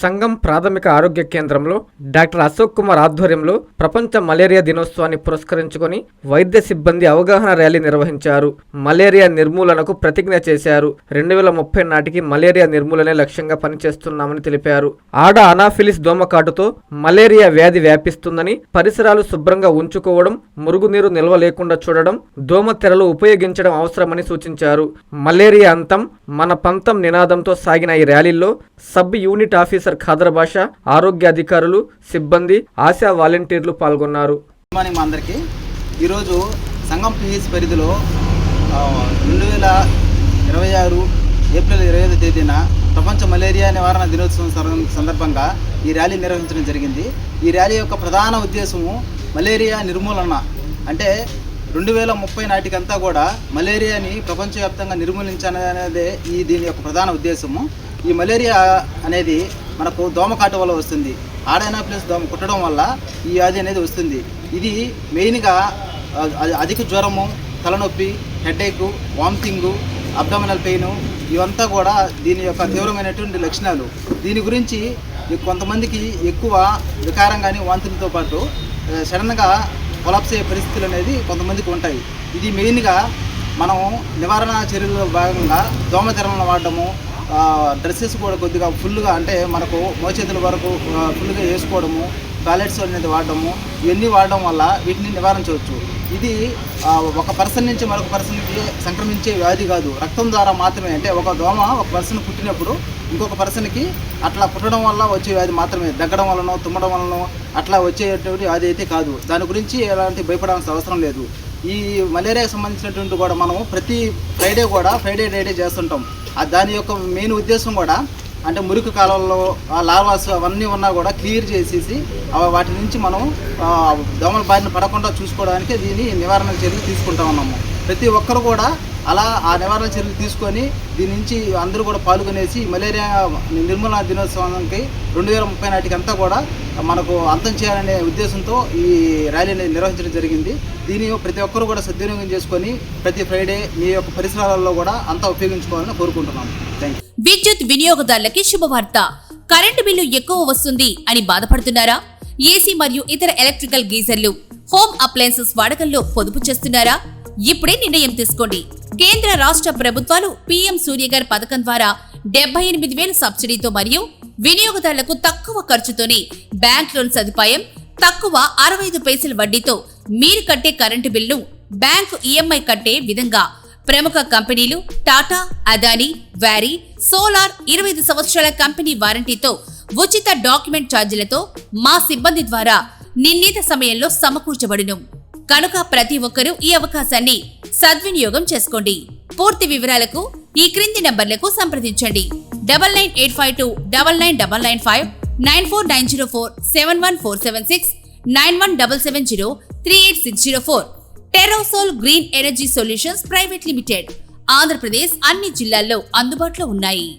సంఘం ప్రాథమిక ఆరోగ్య కేంద్రంలో డాక్టర్ అశోక్ కుమార్ ఆధ్వర్యంలో ప్రపంచ మలేరియా దినోత్సవాన్ని పురస్కరించుకొని వైద్య సిబ్బంది అవగాహన ర్యాలీ నిర్వహించారు. మలేరియా నిర్మూలనకు ప్రతిజ్ఞ చేశారు. 2030 నాటికి మలేరియా నిర్మూలనే లక్ష్యంగా పనిచేస్తున్నామని తెలిపారు. ఆడ అనాఫిలిస్ దోమకాటుతో మలేరియా వ్యాధి వ్యాపిస్తుందని, పరిసరాలు శుభ్రంగా ఉంచుకోవడం, మురుగునీరు నిల్వ లేకుండా చూడడం, దోమ తెరలు ఉపయోగించడం అవసరమని సూచించారు. మలేరియా అంతం మన పంతం నినాదంతో సాగిన ఈ ర్యాలీలో సబ్ యూనిట్ ఆఫీసర్ ఖాదర్ బాషా, ఆరోగ్య అధికారులు, సిబ్బంది, ఆశా వాలంటీర్లు పాల్గొన్నారు. అందరికీ ఈరోజు సంఘం పిహెచ్ పరిధిలో 2026 ఏప్రిల్ 25వ తేదీన ప్రపంచ మలేరియా నివారణ దినోత్సవం సందర్భంగా ఈ ర్యాలీ నిర్వహించడం జరిగింది. ఈ ర్యాలీ యొక్క ప్రధాన ఉద్దేశము మలేరియా నిర్మూలన. అంటే 2030 నాటికంతా కూడా మలేరియాని ప్రపంచవ్యాప్తంగా నిర్మూలించాలనేదే దీని యొక్క ప్రధాన ఉద్దేశము. ఈ మలేరియా అనేది మనకు దోమకాటు వల్ల వస్తుంది. ఆడైనాప్లస్ దోమ కుట్టడం వల్ల ఈ వ్యాధి అనేది వస్తుంది. ఇది మెయిన్గా అధిక జ్వరము, తలనొప్పి, హెడేక్, వామిటింగు, అబ్డామినల్ పెయిన్, ఇవంతా కూడా దీని యొక్క తీవ్రమైనటువంటి లక్షణాలు. దీని గురించి కొంతమందికి ఎక్కువ వికారంగాని వాంతులతో పాటు సడన్గా కొలాప్స్ అయ్యే పరిస్థితులు అనేది కొంతమందికి ఉంటాయి. ఇది మెయిన్గా మనం నివారణ చర్యల్లో భాగంగా దోమతెరలను వాడడము, డ్రెస్సెస్ కూడా కొద్దిగా ఫుల్గా, అంటే మనకు మోచేతుల వరకు ఫుల్గా వేసుకోవడము, టాయిలెట్స్ అనేది వాడడము, ఇవన్నీ వాడడం వల్ల వీటిని నివారించవచ్చు. ఇది ఒక పర్సన్ నుంచి మరొక పర్సన్కి సంక్రమించే వ్యాధి కాదు, రక్తం ద్వారా మాత్రమే. అంటే ఒక దోమ ఒక పర్సన్ పుట్టినప్పుడు ఇంకొక పర్సన్కి అట్లా పుట్టడం వల్ల వచ్చే వ్యాధి మాత్రమే, దగ్గడం వలనో తుమ్మడం వలనో అట్లా వచ్చేటువంటి వ్యాధి అయితే కాదు. దాని గురించి ఎలాంటి భయపడాల్సిన అవసరం లేదు. ఈ మలేరియాకి సంబంధించినటువంటి కూడా మనము ప్రతి ఫ్రైడే డే చేస్తుంటాం. దాని యొక్క మెయిన్ ఉద్దేశం కూడా అంటే మురికి కాలంలో లార్వాస్ అవన్నీ ఉన్నా కూడా క్లియర్ చేసేసి వాటి నుంచి మనం దోమల బారిన పడకుండా చూసుకోవడానికి దీని నివారణ చర్యలు తీసుకుంటా ఉన్నాము. ప్రతి ఒక్కరు కూడా అలా ఆ నివారణ చర్యలు తీసుకొని దీని నుంచి అందరూ కూడా పాల్గొనేసి మలేరియా నిర్మూలన దినోత్సవానికి 2030 నాటికి అంతా కూడా మనకు అంతం చేయాలనే ఉద్దేశంతో ఈ ర్యాలీని నిర్వహించడం జరిగింది. దీన్ని ప్రతి ఒక్కరు కూడా సద్వినియోగం చేసుకొని ప్రతి ఫ్రైడే మీ యొక్క పరిసరాలలో కూడా అంతా ఉపయోగించుకోవాలని కోరుకుంటున్నాము. Thank you. విద్యుత్ వినియోగదారులకి శుభవార్త. కరెంటు బిల్లు ఎక్కువ వస్తుంది అని బాధపడుతున్నారా? ఏసీ మరియు ఇతర ఎలక్ట్రికల్ గీజర్లు, హోమ్ అప్లయన్సెస్ వాడకంలో పొదుపు చేస్తున్నారా? ఇప్పుడే నిర్ణయం తీసుకోండి. కేంద్ర రాష్ట్ర ప్రభుత్వాలు పీఎం సూర్యఘర్ పథకం ద్వారా 78,000 సబ్సిడీతో మరియు వినియోగదారులకు తక్కువ ఖర్చుతోనే బ్యాంక్ లోన్ సదుపాయం, తక్కువ 65 పైసల వడ్డీతో మీరు కట్టే కరెంటు బిల్లు బ్యాంకు ఈఎంఐ కట్టే విధంగా ప్రముఖ కంపెనీలు టాటా, అదానీ, వ్యారీ, సోలార్ 25 సంవత్సరాల కంపెనీ వారంటీతో ఉచిత డాక్యుమెంట్ ఛార్జీలతో మా సిబ్బంది ద్వారా నిర్ణీత సమయంలో సమకూర్చబడును. కనుక ప్రతి ఒక్కరూ ఈ అవకాశాన్ని సద్వినియోగం చేసుకోండి. పూర్తి వివరాలకు ఈ క్రింది నంబర్లకు సంప్రదించండి. 9985299995, 9490471476, 9177038604. Terosol Green Energy Solutions Private Limited, Andhra Pradesh అన్ని జిల్లాల్లో అందుబాటులో ఉన్నాయి.